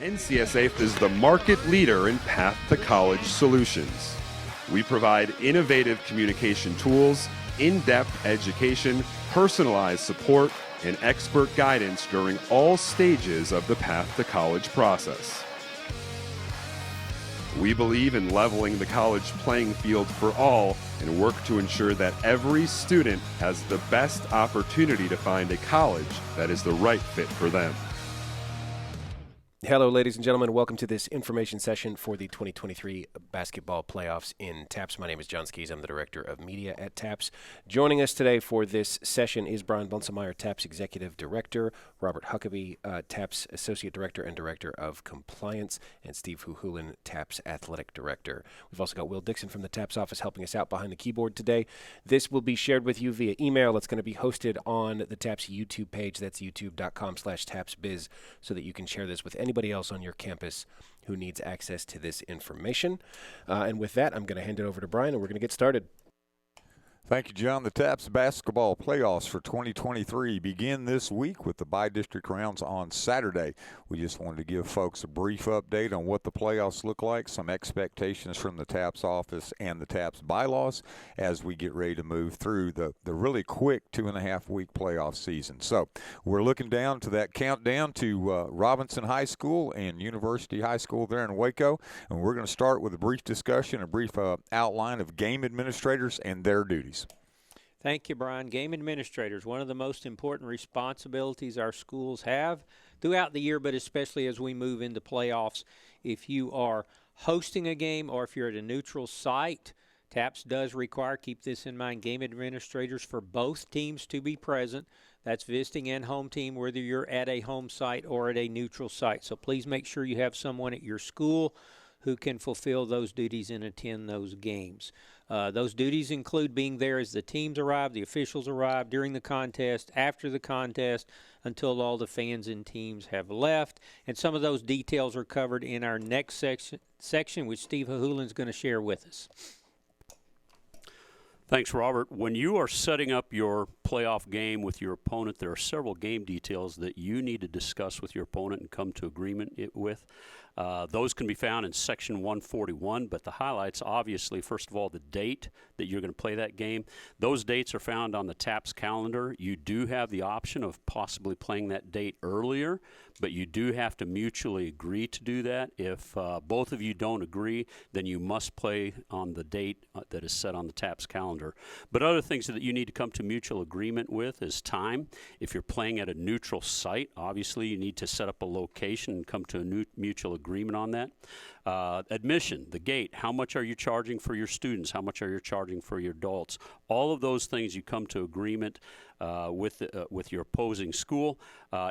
NCSA is the market leader in Path to College solutions. We provide innovative communication tools, in-depth education, personalized support, and expert guidance during all stages of the Path to College process. We believe in leveling the college playing field for all and work to ensure that every student has the best opportunity to find a college that is the right fit for them. Hello, ladies and gentlemen. Welcome to this information session for the 2023 basketball playoffs in TAPS. My name is John Skees. I'm the Director of Media at TAPS. Joining us today for this session is Brian Bunsemeyer, TAPS Executive Director, Robert Huckabee, TAPS Associate Director and Director of Compliance, and Steve Huhulin, TAPS Athletic Director. We've also got Will Dixon from the TAPS office helping us out behind the keyboard today. This will be shared with you via email. It's going to be hosted on the TAPS YouTube page. That's youtube.com/TAPSBiz, so that you can share this with anybody else on your campus who needs access to this information. And with that, I'm going to hand it over to Brian, and we're going to get started. Thank you, John. The TAPS basketball playoffs for 2023 begin this week with the bi-district rounds on Saturday. We just wanted to give folks a brief update on what the playoffs look like, some expectations from the TAPS office and the TAPS bylaws as we get ready to move through the really quick 2.5-week playoff season. So we're looking down to that countdown to Robinson High School and University High School there in Waco, and we're going to start with a brief discussion, a brief outline of game administrators and their duties. Thank you, Brian. Game administrators, one of the most important responsibilities our schools have throughout the year, but especially as we move into playoffs. If you are hosting a game or if you're at a neutral site, TAPS does require, keep this in mind, game administrators for both teams to be present. That's visiting and home team, whether you're at a home site or at a neutral site. So please make sure you have someone at your school who can fulfill those duties and attend those games. Those duties include being there as the teams arrive, the officials arrive, during the contest, after the contest, until all the fans and teams have left. And some of those details are covered in our next section which Steve Huhulin is going to share with us. Thanks, Robert. When you are setting up your playoff game with your opponent, there are several game details that you need to discuss with your opponent and come to agreement with. Those can be found in Section 141, but the highlights, obviously, first of all, the date that you're going to play that game. Those dates are found on the TAPS calendar. You do have the option of possibly playing that date earlier, but you do have to mutually agree to do that. If both of you don't agree, then you must play on the date that is set on the TAPS calendar. But other things that you need to come to mutual agreement with is time. If you're playing at a neutral site, obviously you need to set up a location and come to a mutual agreement on that. Admission, the gate, how much are you charging for your students? How much are you charging for your adults? All of those things you come to agreement with your opposing school.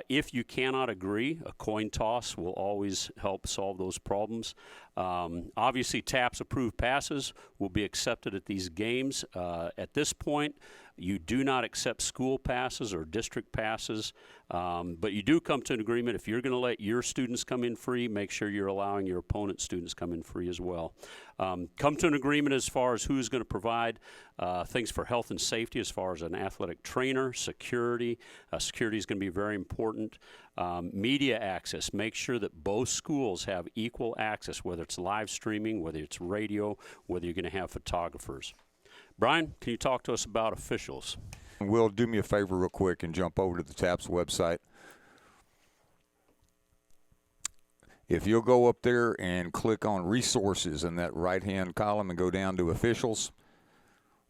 If you cannot agree, a coin toss will always help solve those problems. Obviously, TAPS approved passes will be accepted at these games. At this point, you do not accept school passes or district passes, but you do come to an agreement. If you're going to let your students come in free, make sure you're allowing your opponent's students come in free as well. Come to an agreement as far as who's going to provide things for health and safety as far as an athletic trainer, security. Security is going to be very important. Media access. Make sure that both schools have equal access, whether it's live streaming, whether it's radio, whether you're going to have photographers. Brian, can you talk to us about officials? Will, do me a favor real quick and jump over to the TAPS website. If you'll go up there and click on resources in that right-hand column and go down to officials,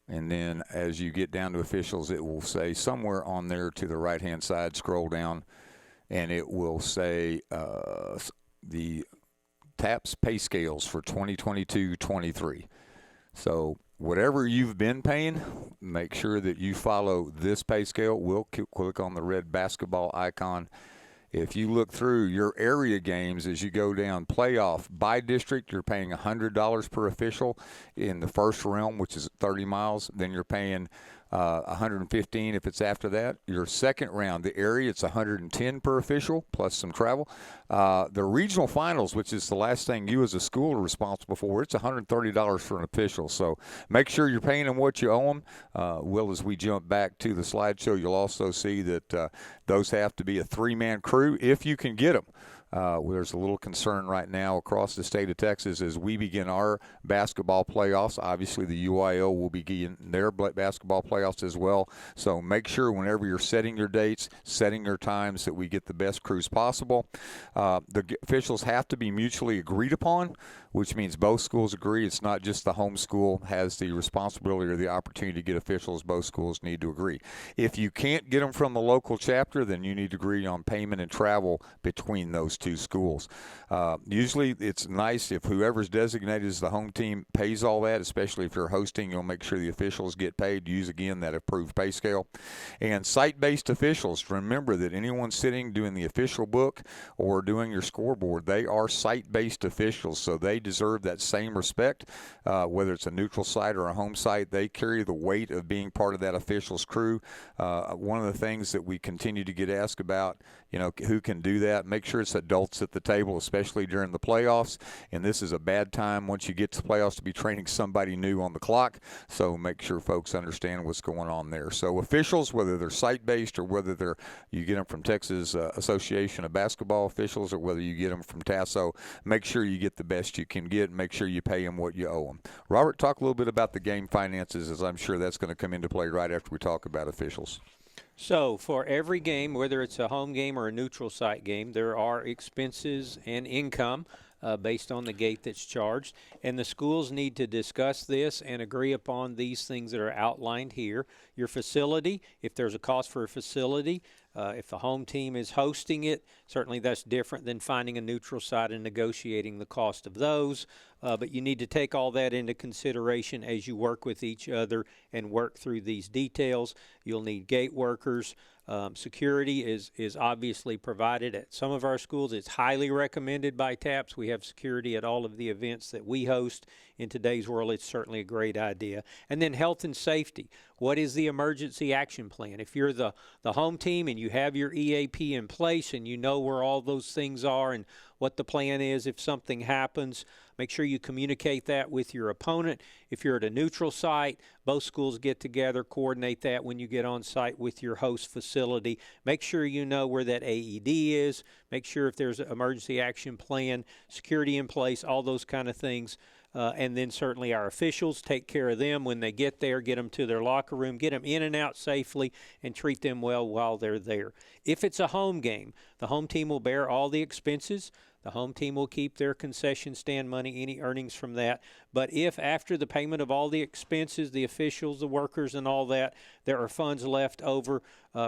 and then as you get down to officials, it will say somewhere on there to the right-hand side, scroll down, and it will say the TAPS pay scales for 2022-23. So whatever you've been paying, make sure that you follow this pay scale. We'll click on the red basketball icon. If you look through your area games as you go down playoff by district, you're paying $100 per official in the first realm, which is 30 miles. Then you're paying $115 if it's after that. Your second round, the area, it's $110 per official plus some travel. The regional finals, which is the last thing you as a school are responsible for, it's $130 for an official. So make sure you're paying them what you owe them. Will, as we jump back to the slideshow, you'll also see that those have to be a three-man crew if you can get them. There's a little concern right now across the state of Texas as we begin our basketball playoffs. Obviously, the UIO will begin their basketball playoffs as well. So make sure whenever you're setting your dates, setting your times, that we get the best crews possible. The officials have to be mutually agreed upon, which means both schools agree. It's not just the home school has the responsibility or the opportunity to get officials. Both schools need to agree. If you can't get them from the local chapter, then you need to agree on payment and travel between those two schools. Usually it's nice if whoever's designated as the home team pays all that, especially if you're hosting. You'll make sure the officials get paid. Use, again, that approved pay scale. And site-based officials, remember that anyone sitting doing the official book or doing your scoreboard, they are site-based officials, so they deserve that same respect. Whether it's a neutral site or a home site, they carry the weight of being part of that officials crew. One of the things that we continue to get asked about, who can do that? Make sure it's adults at the table, especially during the playoffs. And this is a bad time once you get to the playoffs to be training somebody new on the clock. So make sure folks understand what's going on there. So officials, whether they're site-based or whether you get them from Texas Association of Basketball Officials or whether you get them from TASO, make sure you get the best you can get. Make sure you pay them what you owe them. Robert, talk a little bit about the game finances, as I'm sure that's going to come into play right after we talk about officials. So for every game, whether it's a home game or a neutral site game, there are expenses and income based on the gate that's charged. And the schools need to discuss this and agree upon these things that are outlined here. Your facility, if there's a cost for a facility, if the home team is hosting it, certainly that's different than finding a neutral site and negotiating the cost of those. But you need to take all that into consideration as you work with each other and work through these details. You'll need gate workers. Security is obviously provided at some of our schools. It's highly recommended by TAPS. We have security at all of the events that we host. In today's world, it's certainly a great idea. And then health and safety. What is the emergency action plan? If you're the home team and you have your EAP in place and you know where all those things are and what the plan is if something happens, make sure you communicate that with your opponent. If you're at a neutral site, both schools get together, coordinate that when you get on site with your host facility. Make sure you know where that AED is. Make sure if there's an emergency action plan, security in place, all those kind of things. And then certainly our officials, take care of them when they get there, get them to their locker room, get them in and out safely, and treat them well while they're there. If it's a home game, the home team will bear all the expenses. The home team will keep their concession stand money, any earnings from that. But if after the payment of all the expenses, the officials, the workers, and all that, there are funds left over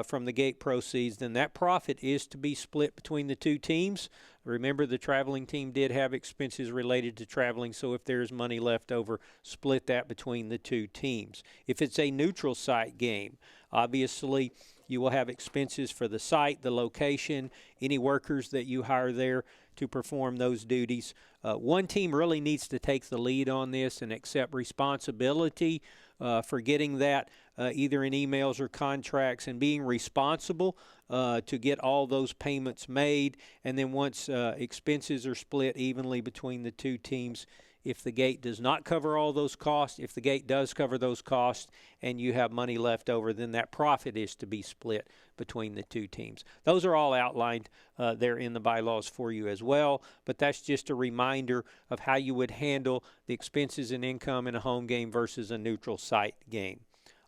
from the gate proceeds, then that profit is to be split between the two teams. Remember, the traveling team did have expenses related to traveling, so if there's money left over, split that between the two teams. If it's a neutral site game, obviously you will have expenses for the site, the location, any workers that you hire there to perform those duties. One team really needs to take the lead on this and accept responsibility for getting that either in emails or contracts and being responsible to get all those payments made. And then once expenses are split evenly between the two teams, if the gate does not cover all those costs, if the gate does cover those costs and you have money left over, then that profit is to be split between the two teams. Those are all outlined there in the bylaws for you as well, but that's just a reminder of how you would handle the expenses and income in a home game versus a neutral site game.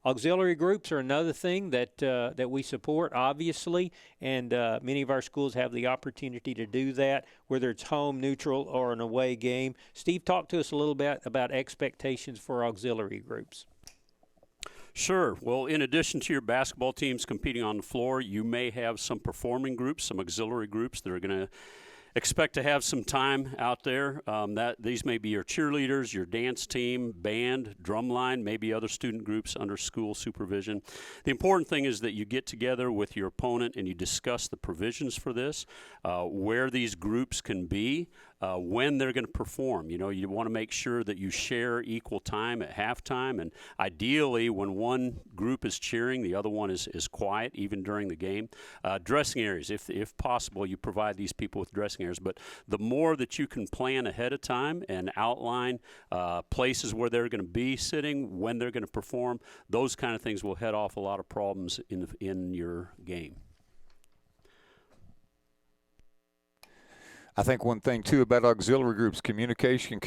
Auxiliary groups are another thing that we support, obviously, and many of our schools have the opportunity to do that, whether it's home, neutral, or an away game. Steve, talk to us a little bit about expectations for auxiliary groups. Sure. Well, in addition to your basketball teams competing on the floor, you may have some performing groups, some auxiliary groups that are going to expect to have some time out there. These may be your cheerleaders, your dance team, band, drumline, maybe other student groups under school supervision. The important thing is that you get together with your opponent and you discuss the provisions for this, where these groups can be, when they're going to perform. You want to make sure that you share equal time at halftime, and ideally when one group is cheering, the other one is quiet, even during the game. Dressing areas, if possible, you provide these people with dressing areas, but the more that you can plan ahead of time and outline places where they're going to be sitting, when they're going to perform, those kind of things will head off a lot of problems in your game. I think one thing, too, about auxiliary groups, communication.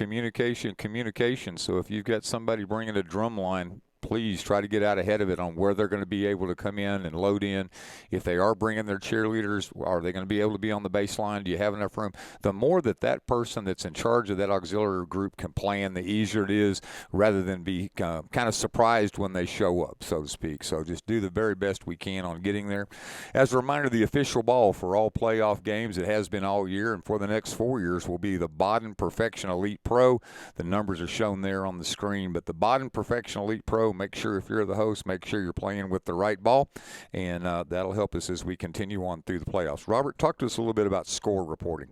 So if you've got somebody bringing a drum line, please try to get out ahead of it on where they're going to be able to come in and load in. If they are bringing their cheerleaders, are they going to be able to be on the baseline? Do you have enough room? The more that person that's in charge of that auxiliary group can plan, the easier it is, rather than be kind of surprised when they show up, so to speak. So just do the very best we can on getting there. As a reminder, the official ball for all playoff games, it has been all year, and for the next 4 years will be the Baden Perfection Elite Pro. The numbers are shown there on the screen, but the Baden Perfection Elite Pro, make sure if you're the host, make sure you're playing with the right ball, and that'll help us as we continue on through the playoffs. Robert, talk to us a little bit about score reporting.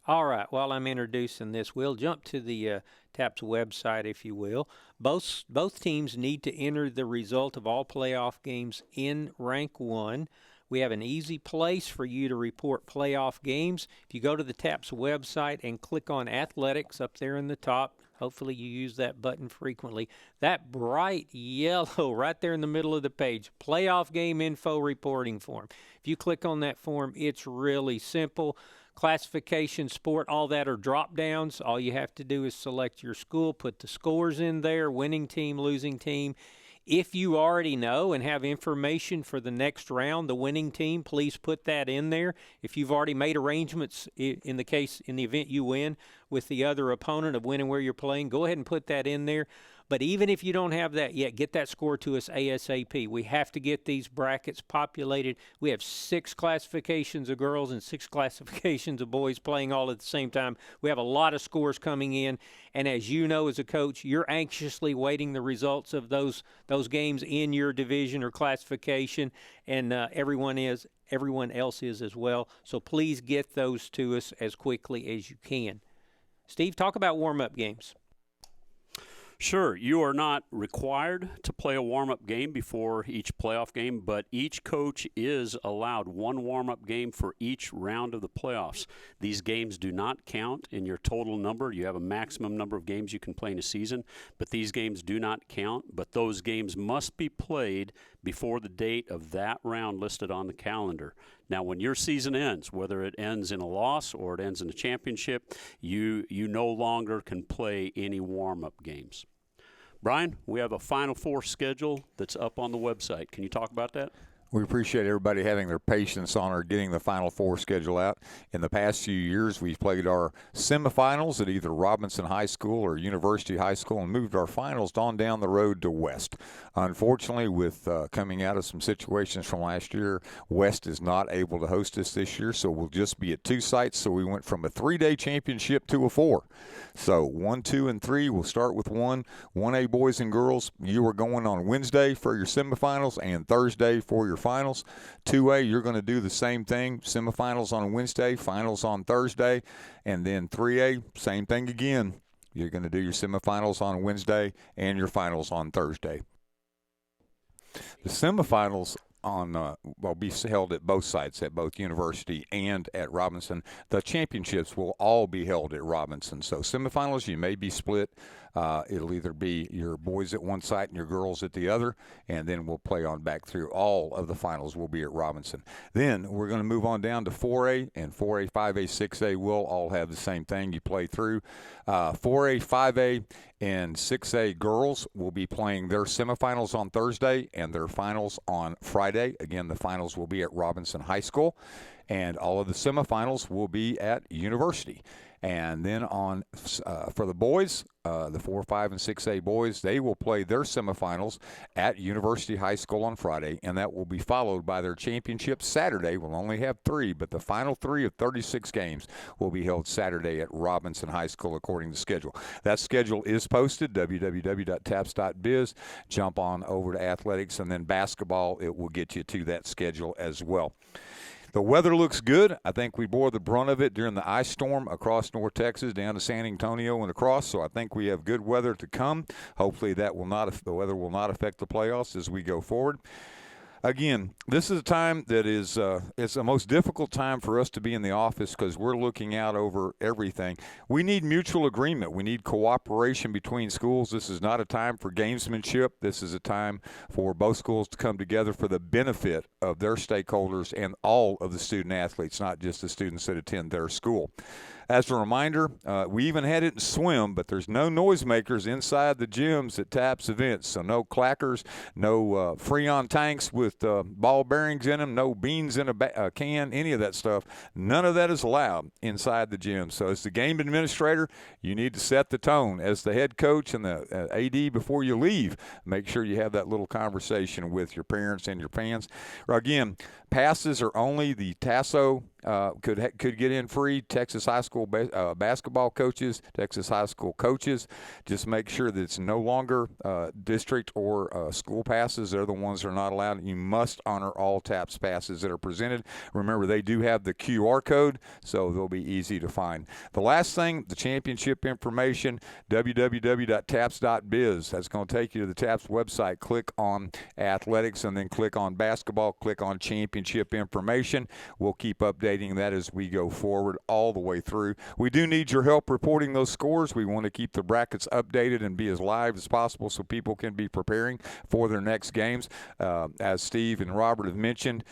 All right. While I'm introducing this, we'll jump to the TAPS website, if you will. Both teams need to enter the result of all playoff games in Rank 1. We have an easy place for you to report playoff games. If you go to the TAPS website and click on Athletics up there in the top, hopefully you use that button frequently. That bright yellow right there in the middle of the page, playoff game info reporting form. If you click on that form, it's really simple. Classification, sport, all that are drop downs. All you have to do is select your school, put the scores in there, winning team, losing team. If you already know and have information for the next round, the winning team, please put that in there. If you've already made arrangements in the event you win with the other opponent of winning where you're playing, go ahead and put that in there. But even if you don't have that yet, get that score to us ASAP. We have to get these brackets populated. We have 6 classifications of girls and 6 classifications of boys playing all at the same time. We have a lot of scores coming in. And as you know as a coach, you're anxiously waiting the results of those games in your division or classification, and everyone else is as well. So please get those to us as quickly as you can. Steve, talk about warm-up games. Sure, you are not required to play a warm-up game before each playoff game, but each coach is allowed one warm-up game for each round of the playoffs. These games do not count in your total number. You have a maximum number of games you can play in a season, but these games do not count. But those games must be played before the date of that round listed on the calendar. Now, when your season ends, whether it ends in a loss or it ends in a championship, you no longer can play any warm-up games. Brian, we have a Final Four schedule that's up on the website. Can you talk about that? We appreciate everybody having their patience on our getting the Final Four schedule out. In the past few years, we've played our semifinals at either Robinson High School or University High School and moved our finals on down the road to West. Unfortunately, with coming out of some situations from last year, West is not able to host us this year, so we'll just be at 2 sites. So we went from a 3-day championship to a 4. So 1, 2, and 3, we'll start with 1A boys and girls. You are going on Wednesday for your semifinals and Thursday for your finals. 2A, you're going to do the same thing. Semifinals on Wednesday, finals on Thursday. And then 3A, same thing again. You're going to do your semifinals on Wednesday and your finals on Thursday. The semifinals will be held at both sites, at both University and at Robinson. The championships will all be held at Robinson. So semifinals, you may be split. It'll either be your boys at one site and your girls at the other, and then we'll play on back through. All of the finals will be at Robinson. Then we're going to move on down to 4A, and 4A, 5A, 6A will all have the same thing. You play through. 4A, 5A, and 6A girls will be playing their semifinals on Thursday and their finals on Friday. Again, the finals will be at Robinson High School, and all of the semifinals will be at University. And then for the boys, the 4, 5, and 6A boys, they will play their semifinals at University High School on Friday, and that will be followed by their championship Saturday. We'll only have 3, but the final 3 of 36 games will be held Saturday at Robinson High School according to schedule. That schedule is posted, www.taps.biz. Jump on over to athletics, and then basketball, it will get you to that schedule as well. The weather looks good. I think we bore the brunt of it during the ice storm across North Texas down to San Antonio and across, so I think we have good weather to come. Hopefully the weather will not affect the playoffs as we go forward. Again, this is a time that is it's the most difficult time for us to be in the office because we're looking out over everything. We need mutual agreement. We need cooperation between schools. This is not a time for gamesmanship. This is a time for both schools to come together for the benefit of their stakeholders and all of the student athletes, not just the students that attend their school. As a reminder, we even had it in swim, but there's no noisemakers inside the gyms at TAPS events. So no clackers, no Freon tanks with ball bearings in them, no beans in a can, any of that stuff. None of that is allowed inside the gym. So as the game administrator, you need to set the tone. As the head coach and the AD before you leave, make sure you have that little conversation with your parents and your fans. Again, passes are only the TASO could get in free. Texas high school basketball coaches, Texas high school coaches, just make sure that it's no longer district or school passes. They're the ones that are not allowed. You must honor all TAPS passes that are presented. Remember, they do have the QR code, so they'll be easy to find. The last thing, the championship information, www.taps.biz. That's going to take you to the TAPS website. Click on athletics and then click on basketball. Click on championship information. We'll keep updating that as we go forward all the way through. We do need your help reporting those scores. We want to keep the brackets updated and be as live as possible so people can be preparing for their next games. As Steve and Robert have mentioned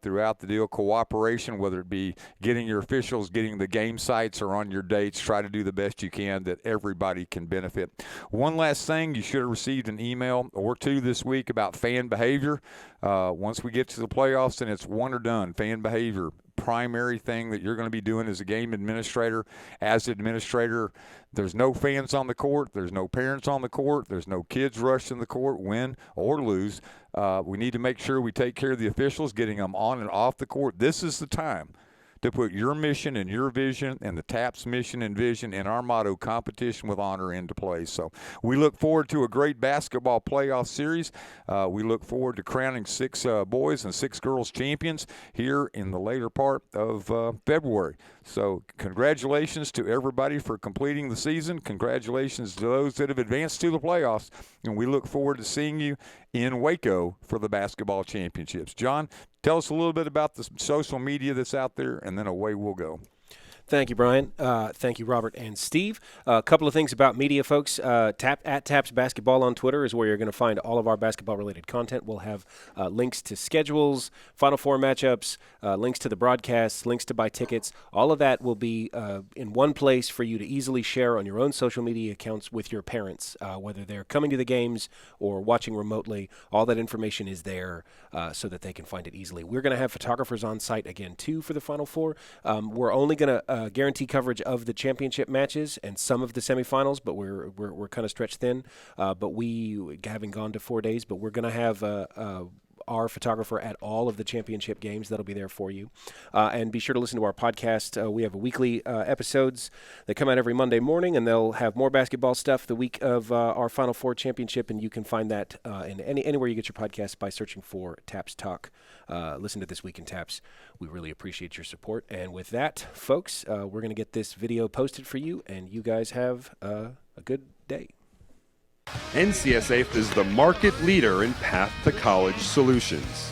throughout the deal, cooperation, whether it be getting your officials, getting the game sites or on your dates, try to do the best you can that everybody can benefit. One last thing, you should have received an email or two this week about fan behavior. Once we get to the playoffs, and it's one or done. Fan behavior, primary thing that you're going to be doing as a game administrator. As an administrator, there's no fans on the court. There's no parents on the court. There's no kids rushing the court, win or lose. We need to make sure we take care of the officials, getting them on and off the court. This is the time to put your mission and your vision and the TAPS mission and vision and our motto, competition with honor, into play. So we look forward to a great basketball playoff series. We look forward to crowning 6 boys and 6 girls champions here in the later part of February. So congratulations to everybody for completing the season. Congratulations to those that have advanced to the playoffs. And we look forward to seeing you in Waco for the basketball championships. John, tell us a little bit about the social media that's out there, and then away we'll go. Thank you, Brian. Thank you, Robert and Steve. A couple of things about media, folks. At Taps Basketball on Twitter is where you're going to find all of our basketball-related content. We'll have links to schedules, Final Four matchups, links to the broadcasts, links to buy tickets. All of that will be in one place for you to easily share on your own social media accounts with your parents, whether they're coming to the games or watching remotely. All that information is there so that they can find it easily. We're going to have photographers on site again, too, for the Final Four. We're only going to guarantee coverage of the championship matches and some of the semifinals, but we're kind of stretched thin. But we haven't gone to 4 days, but we're going to have our photographer at all of the championship games. That'll be there for you. And be sure to listen to our podcast. We have weekly episodes that come out every Monday morning, and they'll have more basketball stuff the week of our Final Four championship, and you can find that in anywhere you get your podcast by searching for Taps Talk. Listen to This Week in Taps. We really appreciate your support. And with that, folks, we're going to get this video posted for you, and you guys have a good day. NCSAFE is the market leader in Path to College solutions.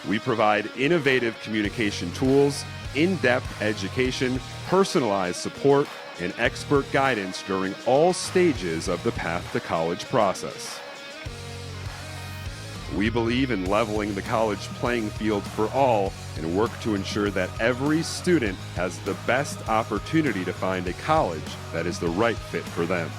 We provide innovative communication tools, in-depth education, personalized support, and expert guidance during all stages of the Path to College process. We believe in leveling the college playing field for all and work to ensure that every student has the best opportunity to find a college that is the right fit for them.